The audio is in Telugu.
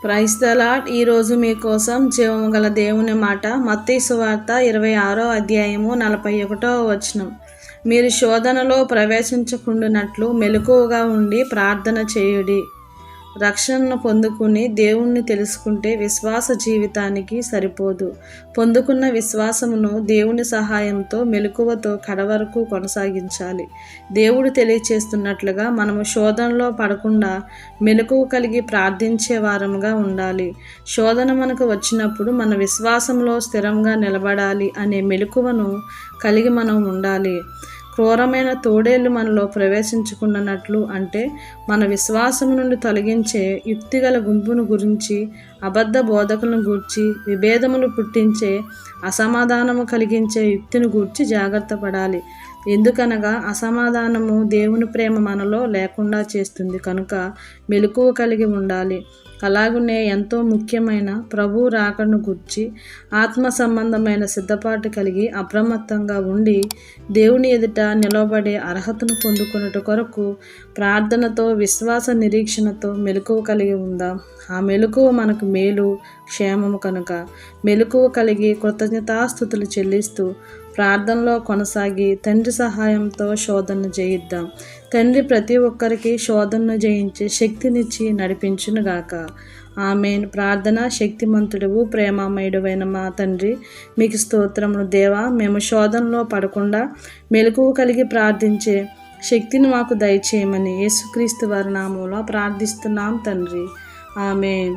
Praise the lord. ఈరోజు మీకోసం జీవము గల దేవుని మాట మత్తయి సువార్త 26వ అధ్యాయము 41వ వచనం. మీరు శోధనలో ప్రవేశించకుండానట్లు మెలకువగా ఉండి ప్రార్థన చేయుడి. రక్షణను పొందుకుని దేవుణ్ణి తెలుసుకుంటే విశ్వాస జీవితానికి సరిపోదు. పొందుకున్న విశ్వాసమును దేవుని సహాయంతో మెలకువతో కడవరకు కొనసాగించాలి. దేవుడు తెలియచేస్తున్నట్లుగా మనము శోధనలో పడకుండా మెలకువ కలిగి ప్రార్థించే వారముగా ఉండాలి. శోధన మనకు వచ్చినప్పుడు మన విశ్వాసంలో స్థిరంగా నిలబడాలి అనే మెలకువను కలిగి మనం ఉండాలి. క్రూరమైన తోడేళ్లు మనలో ప్రవేశించుకున్నట్లు అంటే మన విశ్వాసం నుండి తొలగించే యుక్తిగల గుంపును గురించి, అబద్ధ బోధకులను గూర్చి, విభేదములు పుట్టించే, అసమాధానము కలిగించే యుక్తిని గూర్చి జాగ్రత్త పడాలి. ఎందుకనగా అసమాధానము దేవుని ప్రేమ మనలో లేకుండా చేస్తుంది కనుక మెలకువ కలిగి ఉండాలి. అలాగునే ఎంతో ముఖ్యమైన ప్రభు రాకను గూర్చి ఆత్మ సంబంధమైన సిద్ధపాటు కలిగి అప్రమత్తంగా ఉండి దేవుని ఎదుట నిలబడే అర్హతను పొందుకున్నట్టు కొరకు ప్రార్థనతో విశ్వాస నిరీక్షణతో మెలకువ కలిగి ఉందాం. ఆ మెలకువ మనకు మేలు క్షేమము కనుక మెలకువ కలిగి కృతజ్ఞతాస్తుతులు చెల్లిస్తూ ప్రార్థనలో కొనసాగి తండ్రి సహాయంతో శోధనను జయిద్దాం. తండ్రి ప్రతి ఒక్కరికి శోధనను జయించి శక్తినిచ్చి నడిపించునుగాక. ఆమేన్. ప్రార్థన. శక్తిమంతుడువు ప్రేమమయుడువైన మా తండ్రి, మీకు స్తోత్రములు దేవా. మేము శోధనలో పడకుండా మెలకువ కలిగి ప్రార్థించే శక్తిని మాకు దయచేయమని యేసుక్రీస్తు వారి నామములో ప్రార్థిస్తున్నాం తండ్రి. ఆమేన్.